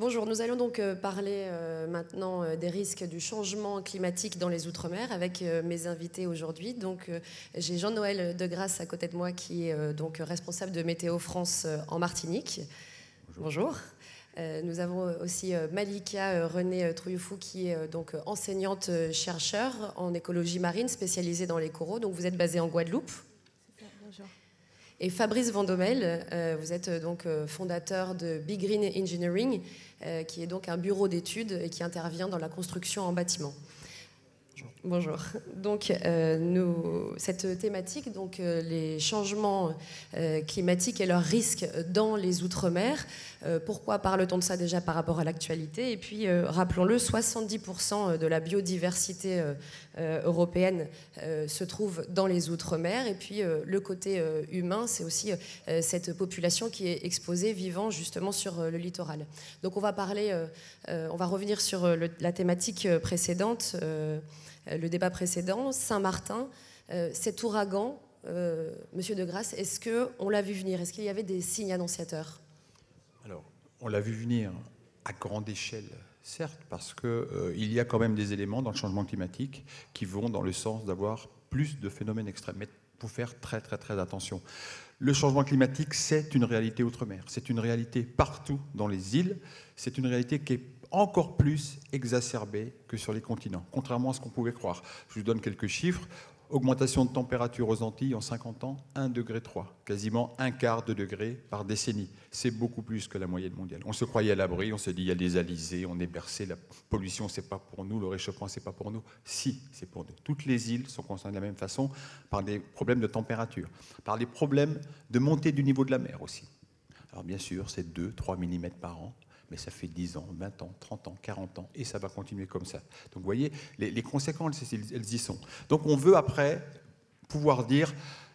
Bonjour, nous allons donc parler maintenant des risques du changement climatique dans les Outre-mer avec mes invités aujourd'hui. Donc, j'ai Jean-Noël Degrasse à côté de moi qui est donc responsable de Météo France en Martinique. Bonjour. Nous avons aussi Malika René Trouilloufou qui est donc enseignante chercheur en écologie marine spécialisée dans les coraux. Donc vous êtes basée en Guadeloupe. Bonjour. Et Fabrice Vandomel, vous êtes donc fondateur de Big Green Engineering, qui est donc un bureau d'études et qui intervient dans la construction en bâtiment. Bonjour. Donc, cette thématique, donc, les changements climatiques et leurs risques dans les Outre-mer, pourquoi parle-t-on de ça déjà par rapport à l'actualité? Et puis, rappelons-le, 70% de la biodiversité européenne se trouve dans les Outre-mer. Et puis, le côté humain, c'est aussi cette population qui est exposée, vivant justement sur le littoral. Donc, on va revenir sur la thématique précédente. Le débat précédent, Saint-Martin, cet ouragan, Monsieur Degrasse, est-ce qu'on l'a vu venir? Est-ce qu'il y avait des signes annonciateurs? Alors, on l'a vu venir à grande échelle, certes, parce qu'il y a quand même des éléments dans le changement climatique qui vont dans le sens d'avoir plus de phénomènes extrêmes. Mais il faut faire très, très, très attention. Le changement climatique, c'est une réalité outre-mer. C'est une réalité partout dans les îles. C'est une réalité qui est encore plus exacerbée que sur les continents, contrairement à ce qu'on pouvait croire. Je vous donne quelques chiffres. Augmentation de température aux Antilles en 50 ans, 1,3 degré, quasiment un quart de degré par décennie. C'est beaucoup plus que la moyenne mondiale. On se croyait à l'abri, on s'est dit il y a des alizés, on est bercé, la pollution c'est pas pour nous, le réchauffement c'est pas pour nous. Si, c'est pour nous. Toutes les îles sont concernées de la même façon par des problèmes de température, par des problèmes de montée du niveau de la mer aussi. Alors bien sûr, c'est 2-3 mm par an. Mais ça fait 10 ans, 20 ans, 30 ans, 40 ans, et ça va continuer comme ça. Donc vous voyez, les conséquences, elles y sont. Donc on veut après pouvoir dire,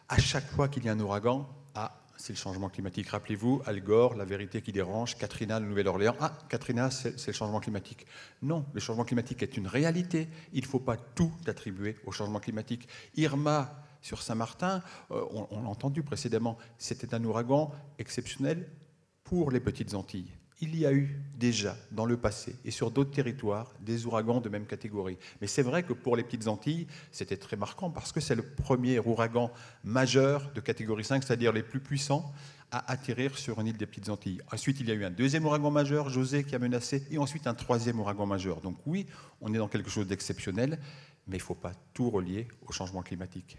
à chaque fois qu'il y a un ouragan, ah, c'est le changement climatique. Rappelez-vous, Al Gore, La vérité qui dérange, Katrina, la Nouvelle-Orléans, ah, Katrina, c'est le changement climatique. Non, le changement climatique est une réalité. Il ne faut pas tout attribuer au changement climatique. Irma, sur Saint-Martin, on l'a entendu précédemment, c'était un ouragan exceptionnel pour les petites Antilles. Il y a eu déjà dans le passé et sur d'autres territoires des ouragans de même catégorie. Mais c'est vrai que pour les petites Antilles, c'était très marquant parce que c'est le premier ouragan majeur de catégorie 5, c'est-à-dire les plus puissants, à atterrir sur une île des petites Antilles. Ensuite, il y a eu un deuxième ouragan majeur, José, qui a menacé, et ensuite un troisième ouragan majeur. Donc oui, on est dans quelque chose d'exceptionnel, mais il ne faut pas tout relier au changement climatique.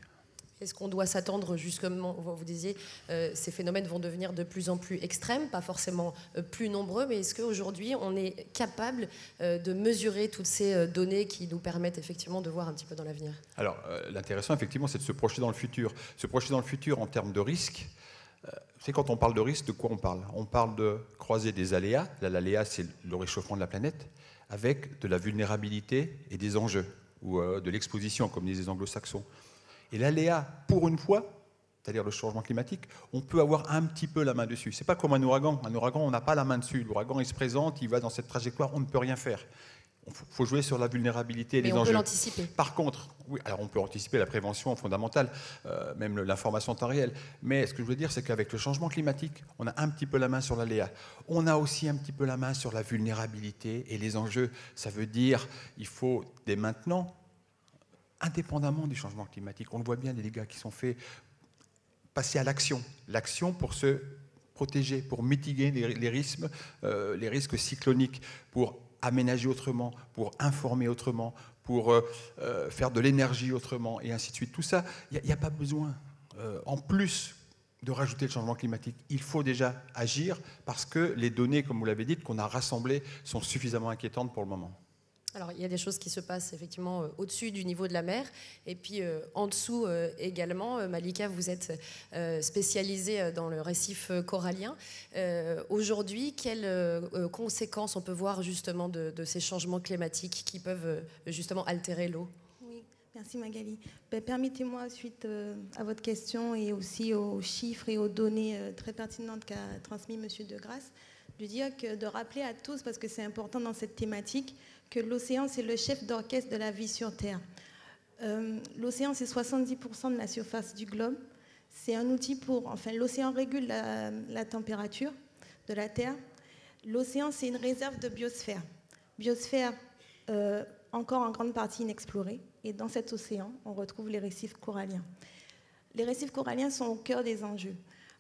Est-ce qu'on doit s'attendre, justement, vous disiez, ces phénomènes vont devenir de plus en plus extrêmes, pas forcément plus nombreux, mais est-ce qu'aujourd'hui, on est capable de mesurer toutes ces données qui nous permettent effectivement de voir un petit peu dans l'avenir? Alors, l'intéressant, effectivement, c'est de se projeter dans le futur. Se projeter dans le futur en termes de risques. C'est quand on parle de risque, de quoi on parle? On parle de croiser des aléas. Là, l'aléa, c'est le réchauffement de la planète, avec de la vulnérabilité et des enjeux, ou de l'exposition, comme disent les anglo-saxons. Et l'aléa, pour une fois, c'est-à-dire le changement climatique, on peut avoir un petit peu la main dessus. Ce n'est pas comme un ouragan. Un ouragan, on n'a pas la main dessus. L'ouragan, il se présente, il va dans cette trajectoire, on ne peut rien faire. Il faut jouer sur la vulnérabilité et les enjeux. Mais on peut l'anticiper. Par contre, oui, alors on peut anticiper la prévention fondamentale, même l'information en temps réel. Mais ce que je veux dire, c'est qu'avec le changement climatique, on a un petit peu la main sur l'aléa. On a aussi un petit peu la main sur la vulnérabilité et les enjeux. Ça veut dire qu'il faut, dès maintenant, indépendamment du changement climatique, on le voit bien, les dégâts qui sont faits, passer à l'action. L'action pour se protéger, pour mitiguer les risques cycloniques, pour aménager autrement, pour informer autrement, pour faire de l'énergie autrement, et ainsi de suite. Tout ça, il n'y a pas besoin, en plus de rajouter le changement climatique. Il faut déjà agir parce que les données, comme vous l'avez dit, qu'on a rassemblées sont suffisamment inquiétantes pour le moment. Alors, il y a des choses qui se passent effectivement au-dessus du niveau de la mer et puis en dessous également. Malika, vous êtes spécialisée dans le récif corallien. Aujourd'hui, quelles conséquences on peut voir justement de ces changements climatiques qui peuvent justement altérer l'eau? Oui, merci Magali. Permettez-moi, suite à votre question et aussi aux chiffres et aux données très pertinentes qu'a transmis M. Degrasse, de rappeler à tous, parce que c'est important dans cette thématique, que l'océan, c'est le chef d'orchestre de la vie sur Terre. L'océan, c'est 70% de la surface du globe. C'est un outil l'océan régule la température de la Terre. L'océan, c'est une réserve de biosphère. Biosphère encore en grande partie inexplorée. Et dans cet océan, on retrouve les récifs coralliens. Les récifs coralliens sont au cœur des enjeux.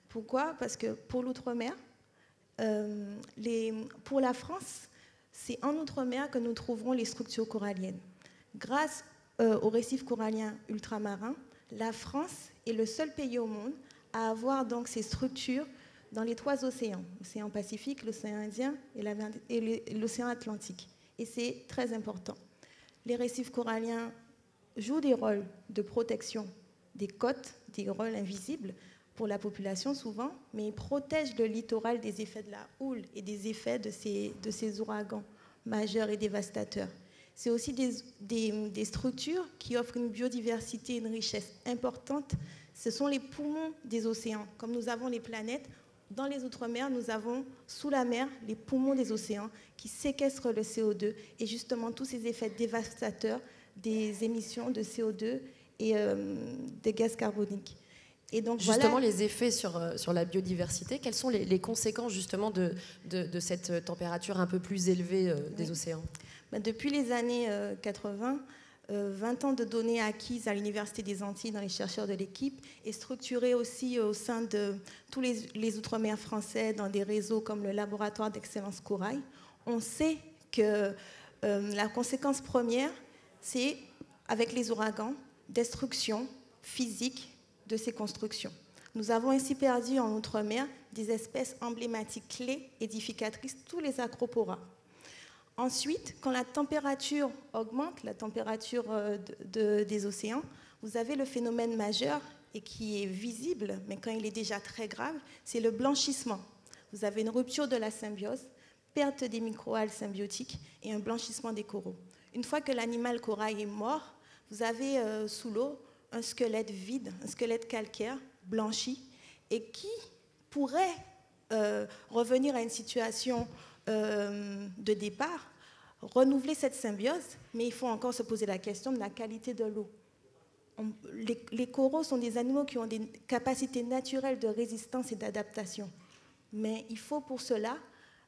Pourquoi? Parce que pour l'outre-mer, pour la France, c'est en outre-mer que nous trouverons les structures coralliennes. Grâce aux récifs coralliens ultramarins, la France est le seul pays au monde à avoir donc ces structures dans les 3 océans, l'océan Pacifique, l'océan Indien et l'océan Atlantique. Et c'est très important. Les récifs coralliens jouent des rôles de protection des côtes, des rôles invisibles pour la population souvent, mais ils protègent le littoral des effets de la houle et des effets de ces ouragans majeurs et dévastateurs. C'est aussi des structures qui offrent une biodiversité et une richesse importante. Ce sont les poumons des océans. Comme nous avons les planètes, dans les outre-mer, nous avons sous la mer les poumons des océans qui séquestrent le CO2 et justement tous ces effets dévastateurs des émissions de CO2 et des gaz carboniques. Et donc, justement, voilà les effets sur la biodiversité. Quelles sont les conséquences justement de cette température un peu plus élevée des océans? Depuis les années 80, 20 ans de données acquises à l'Université des Antilles dans les chercheurs de l'équipe et structurées aussi au sein de tous les outre-mer français dans des réseaux comme le Laboratoire d'excellence Corail. On sait que la conséquence première, c'est, avec les ouragans, destruction physique de ces constructions. Nous avons ainsi perdu en outre-mer des espèces emblématiques clés, édificatrices, tous les acroporas. Ensuite, quand la température augmente, la température des océans, vous avez le phénomène majeur et qui est visible, mais quand il est déjà très grave, c'est le blanchissement. Vous avez une rupture de la symbiose, perte des microalgues symbiotiques et un blanchissement des coraux. Une fois que l'animal corail est mort, vous avez sous l'eau un squelette vide, un squelette calcaire, blanchi, et qui pourrait revenir à une situation de départ, renouveler cette symbiose, mais il faut encore se poser la question de la qualité de l'eau. Les coraux sont des animaux qui ont des capacités naturelles de résistance et d'adaptation, mais il faut pour cela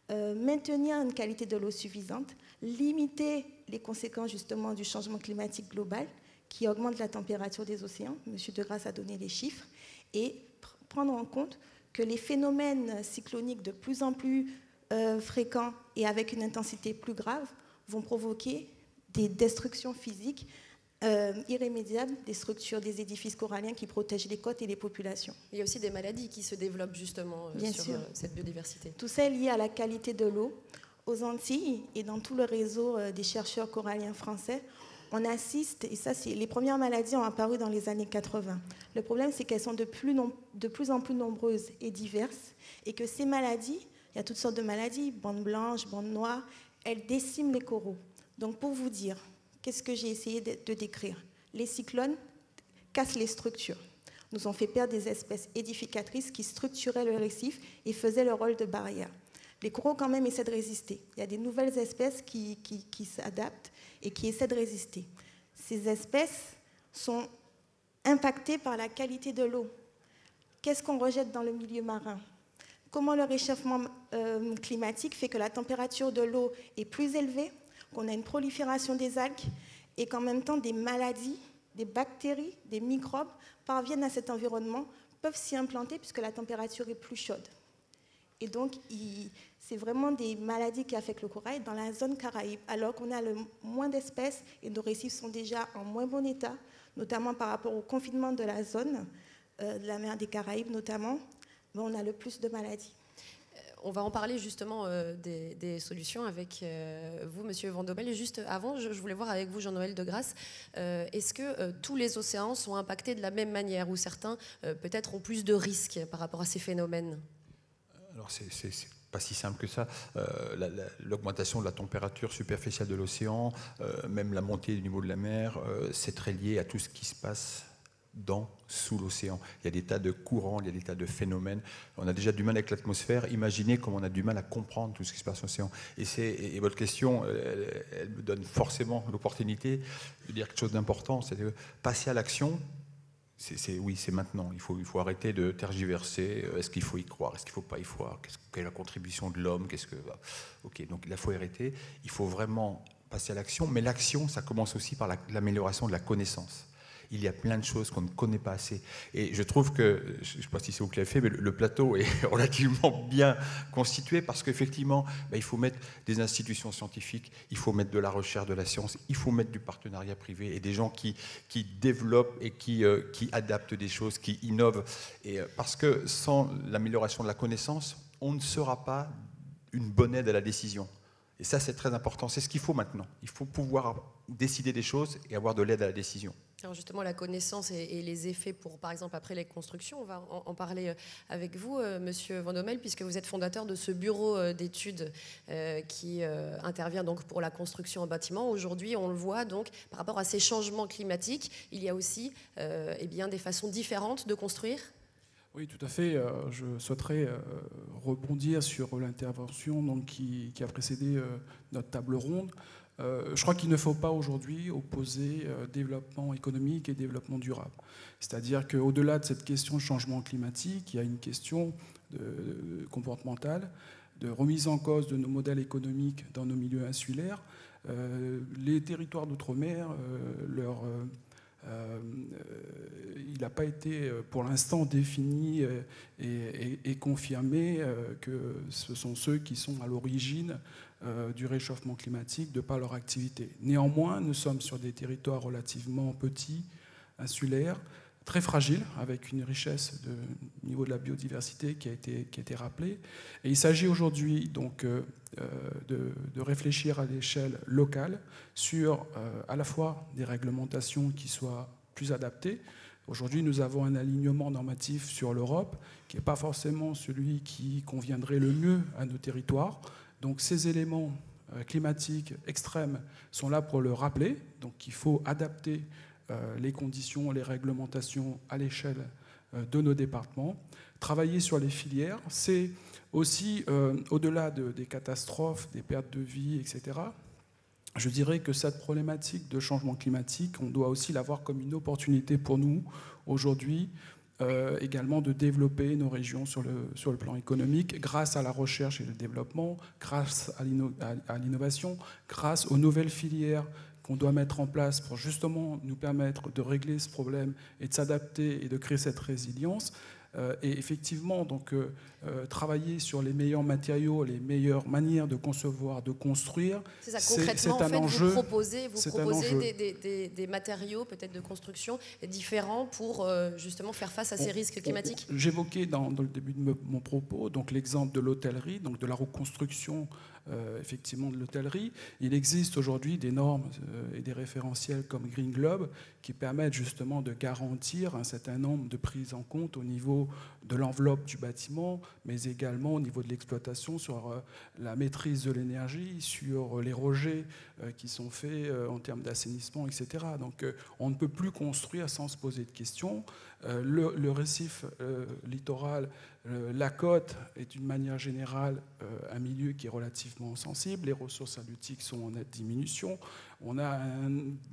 maintenir une qualité de l'eau suffisante, limiter les conséquences justement du changement climatique global qui augmente la température des océans, M. Degrasse a donné les chiffres, et prendre en compte que les phénomènes cycloniques de plus en plus fréquents et avec une intensité plus grave vont provoquer des destructions physiques irrémédiables des structures, des édifices coralliens qui protègent les côtes et les populations. Il y a aussi des maladies qui se développent justement sur cette biodiversité. Tout ça est lié à la qualité de l'eau. Aux Antilles et dans tout le réseau des chercheurs coralliens français, on assiste, et ça, les premières maladies ont apparu dans les années 80. Le problème, c'est qu'elles sont de plus en plus nombreuses et diverses, et que ces maladies, il y a toutes sortes de maladies, bandes blanches, bandes noires, elles déciment les coraux. Donc pour vous dire, qu'est-ce que j'ai essayé de décrire? Les cyclones cassent les structures, nous ont fait perdre des espèces édificatrices qui structuraient le récif et faisaient le rôle de barrière. Les coraux quand même essaient de résister. Il y a des nouvelles espèces qui s'adaptent et qui essaient de résister. Ces espèces sont impactées par la qualité de l'eau. Qu'est-ce qu'on rejette dans le milieu marin? Comment le réchauffement climatique fait que la température de l'eau est plus élevée, qu'on a une prolifération des algues et qu'en même temps des maladies, des bactéries, des microbes parviennent à cet environnement, peuvent s'y implanter puisque la température est plus chaude. Et donc, c'est vraiment des maladies qui affectent le corail dans la zone Caraïbe, alors qu'on a le moins d'espèces et nos récifs sont déjà en moins bon état, notamment par rapport au confinement de la zone, de la mer des Caraïbes notamment, mais on a le plus de maladies. On va en parler justement des solutions avec vous, Monsieur Vandomel. Et juste avant, je voulais voir avec vous, Jean-Noël Degrasse, est-ce que tous les océans sont impactés de la même manière ou certains peut-être ont plus de risques par rapport à ces phénomènes? Alors c'est pas si simple que ça. L'augmentation de la température superficielle de l'océan, même la montée du niveau de la mer, c'est très lié à tout ce qui se passe sous l'océan. Il y a des tas de courants, il y a des tas de phénomènes. On a déjà du mal avec l'atmosphère. Imaginez comme on a du mal à comprendre tout ce qui se passe dans l'océan. Et votre question, elle me donne forcément l'opportunité de dire quelque chose d'important, c'est de passer à l'action. Oui, c'est maintenant. Il faut arrêter de tergiverser. Est-ce qu'il faut y croire? Est-ce qu'il ne faut pas y croire? Quelle est la contribution de l'homme? Ok, donc il faut arrêter. Il faut vraiment passer à l'action. Mais l'action, ça commence aussi par l'amélioration de la connaissance. Il y a plein de choses qu'on ne connaît pas assez. Et je trouve que, je ne sais pas si c'est vous qui l'avez fait, mais le plateau est relativement bien constitué parce qu'effectivement, il faut mettre des institutions scientifiques, il faut mettre de la recherche, de la science, il faut mettre du partenariat privé et des gens qui développent et qui adaptent des choses, qui innovent. Et parce que sans l'amélioration de la connaissance, on ne sera pas une bonne aide à la décision. Et ça, c'est très important. C'est ce qu'il faut maintenant. Il faut pouvoir décider des choses et avoir de l'aide à la décision. Alors justement, la connaissance et les effets pour, par exemple, après les constructions, on va en parler avec vous, Monsieur Vandomel, puisque vous êtes fondateur de ce bureau d'études qui intervient donc pour la construction en bâtiment. Aujourd'hui, on le voit donc, par rapport à ces changements climatiques, il y a aussi des façons différentes de construire. Oui, tout à fait. Je souhaiterais rebondir sur l'intervention qui a précédé notre table ronde. Je crois qu'il ne faut pas aujourd'hui opposer développement économique et développement durable. C'est-à-dire qu'au-delà de cette question de changement climatique, il y a une question comportementale, de remise en cause de nos modèles économiques dans nos milieux insulaires. Les territoires d'outre-mer, il n'a pas été pour l'instant défini et confirmé que ce sont ceux qui sont à l'origine du réchauffement climatique de par leur activité. Néanmoins, nous sommes sur des territoires relativement petits, insulaires, très fragiles, avec une richesse au niveau de la biodiversité qui a été rappelée. Et il s'agit aujourd'hui donc de réfléchir à l'échelle locale sur à la fois des réglementations qui soient plus adaptées. Aujourd'hui, nous avons un alignement normatif sur l'Europe qui n'est pas forcément celui qui conviendrait le mieux à nos territoires. Donc ces éléments climatiques extrêmes sont là pour le rappeler. Donc il faut adapter les conditions, les réglementations à l'échelle de nos départements. Travailler sur les filières, c'est aussi, au-delà des catastrophes, des pertes de vie, etc., je dirais que cette problématique de changement climatique, on doit aussi la voir comme une opportunité pour nous, aujourd'hui, également de développer nos régions sur le plan économique grâce à la recherche et le développement, grâce à l'innovation, grâce aux nouvelles filières qu'on doit mettre en place pour justement nous permettre de régler ce problème et de s'adapter et de créer cette résilience. Et effectivement, donc, travailler sur les meilleurs matériaux, les meilleures manières de concevoir, de construire, c'est ça, concrètement, c'est un enjeu. Vous proposez des matériaux peut-être de construction différents pour justement faire face à ces risques climatiques. J'évoquais dans le début de mon propos donc l'exemple de l'hôtellerie, donc de la reconstruction effectivement de l'hôtellerie. Il existe aujourd'hui des normes et des référentiels comme Green Globe qui permettent justement de garantir un certain nombre de prises en compte au niveau de l'enveloppe du bâtiment, mais également au niveau de l'exploitation sur la maîtrise de l'énergie, sur les rejets qui sont faits en termes d'assainissement, etc. Donc on ne peut plus construire sans se poser de questions. Le récif littoral, la côte est d'une manière générale un milieu qui est relativement sensible. Les ressources halieutiques sont en nette diminution. On a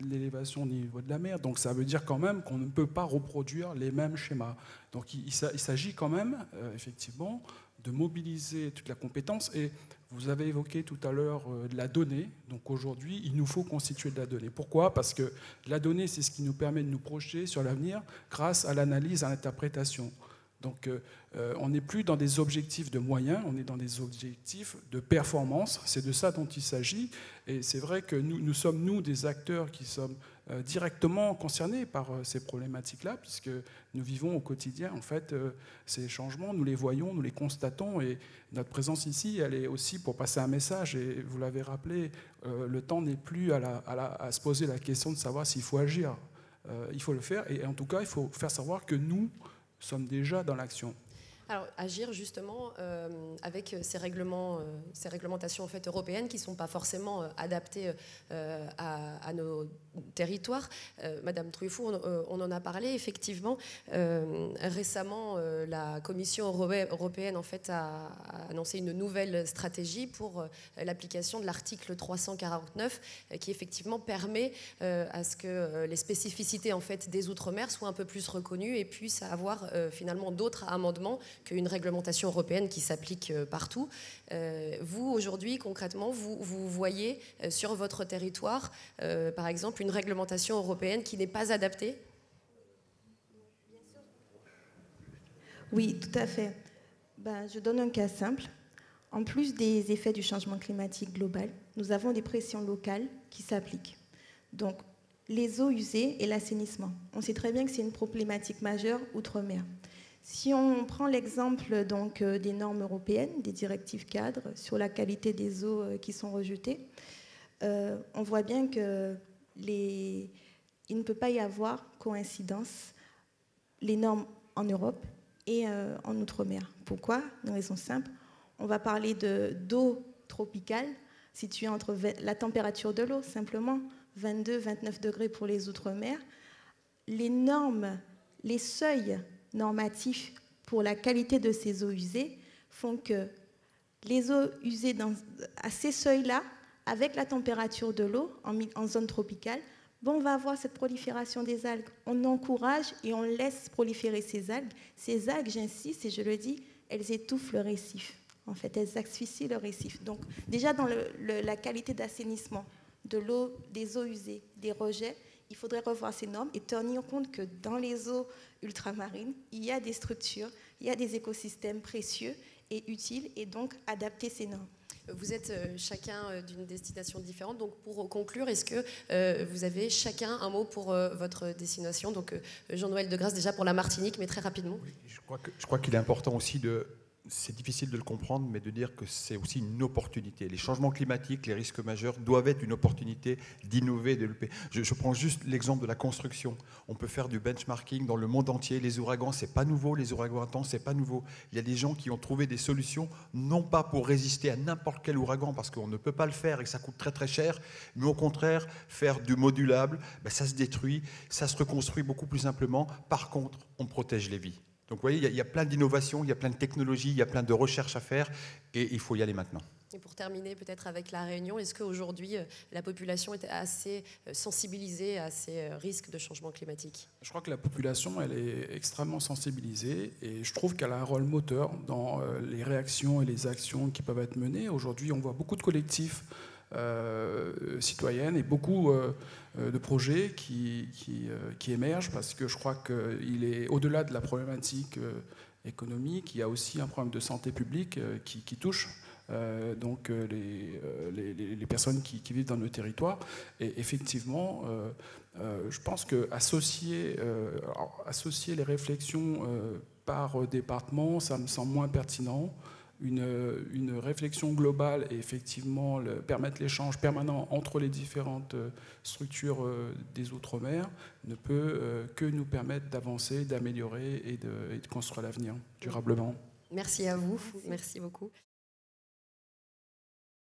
l'élévation au niveau de la mer. Donc ça veut dire quand même qu'on ne peut pas reproduire les mêmes schémas. Donc il s'agit quand même, effectivement, de mobiliser toute la compétence. Et vous avez évoqué tout à l'heure de la donnée. Donc aujourd'hui, il nous faut constituer de la donnée. Pourquoi ? Parce que la donnée, c'est ce qui nous permet de nous projeter sur l'avenir grâce à l'analyse, à l'interprétation. Donc on n'est plus dans des objectifs de moyens, on est dans des objectifs de performance. C'est de ça dont il s'agit. Et c'est vrai que nous sommes, nous, des acteurs qui sommes directement concernés par ces problématiques-là, puisque nous vivons au quotidien, en fait, ces changements, nous les voyons, nous les constatons, et notre présence ici, elle est aussi pour passer un message, et vous l'avez rappelé, le temps n'est plus à se poser la question de savoir s'il faut agir. Il faut le faire, et en tout cas, il faut faire savoir que nous sommes déjà dans l'action. Alors, agir justement avec ces réglementations en fait, européennes qui ne sont pas forcément adaptées à nos territoires. Madame Trouillefou, on en a parlé effectivement. Récemment, la Commission européenne en fait, a annoncé une nouvelle stratégie pour l'application de l'article 349 qui effectivement permet à ce que les spécificités en fait, des Outre-mer soient un peu plus reconnues et puissent avoir finalement d'autres amendements qu'une réglementation européenne qui s'applique partout. Vous, aujourd'hui, concrètement, vous voyez sur votre territoire, par exemple, une réglementation européenne qui n'est pas adaptée? Oui, tout à fait. Je donne un cas simple. En plus des effets du changement climatique global, nous avons des pressions locales qui s'appliquent. Donc, les eaux usées et l'assainissement. On sait très bien que c'est une problématique majeure outre-mer. Si on prend l'exemple donc des normes européennes, des directives cadres sur la qualité des eaux qui sont rejetées, on voit bien qu'il ne peut pas y avoir coïncidence les normes en Europe et en Outre-mer. Pourquoi? Une raison simple. On va parler d'eau tropicale située entre la température de l'eau, simplement 22-29 degrés pour les Outre-mer. Les normes, les seuils normatifs pour la qualité de ces eaux usées font que les eaux usées à ces seuils-là, avec la température de l'eau en zone tropicale, on va avoir cette prolifération des algues. On encourage et on laisse proliférer ces algues. Ces algues, j'insiste et je le dis, elles étouffent le récif. En fait, elles asphyxient le récif. Donc, déjà dans la qualité d'assainissement de l'eau, des eaux usées, des rejets, il faudrait revoir ces normes et tenir compte que dans les eaux ultramarines, il y a des structures, il y a des écosystèmes précieux et utiles, et donc adapter ces normes. Vous êtes chacun d'une destination différente, donc pour conclure, est-ce que vous avez chacun un mot pour votre destination? Donc Jean-Noël Degrasse déjà pour la Martinique, mais très rapidement. Oui, je crois qu'il est important aussi c'est difficile de le comprendre, mais de dire que c'est aussi une opportunité. Les changements climatiques, les risques majeurs doivent être une opportunité d'innover, de développer. Je prends juste l'exemple de la construction. On peut faire du benchmarking dans le monde entier. Les ouragans, c'est pas nouveau. Les ouragans intenses, c'est pas nouveau. Il y a des gens qui ont trouvé des solutions, non pas pour résister à n'importe quel ouragan, parce qu'on ne peut pas le faire et que ça coûte très très cher, mais au contraire, faire du modulable, ça se détruit, ça se reconstruit beaucoup plus simplement. Par contre, on protège les vies. Donc vous voyez, il y a plein d'innovations, il y a plein de technologies, il y a plein de recherches à faire et il faut y aller maintenant. Et pour terminer peut-être avec La Réunion, est-ce qu'aujourd'hui la population est assez sensibilisée à ces risques de changement climatique? Je crois que la population, elle est extrêmement sensibilisée et je trouve qu'elle a un rôle moteur dans les réactions et les actions qui peuvent être menées. Aujourd'hui, on voit beaucoup de collectifs citoyennes et beaucoup de projets qui émergent parce que je crois qu'il est au-delà de la problématique économique, il y a aussi un problème de santé publique qui touche donc les personnes qui vivent dans nos territoires. Et effectivement, je pense qu'associer les réflexions par département, ça me semble moins pertinent. Une réflexion globale et effectivement permettre l'échange permanent entre les différentes structures des Outre-mer ne peut que nous permettre d'avancer, d'améliorer et de construire l'avenir durablement. Merci à vous, merci beaucoup.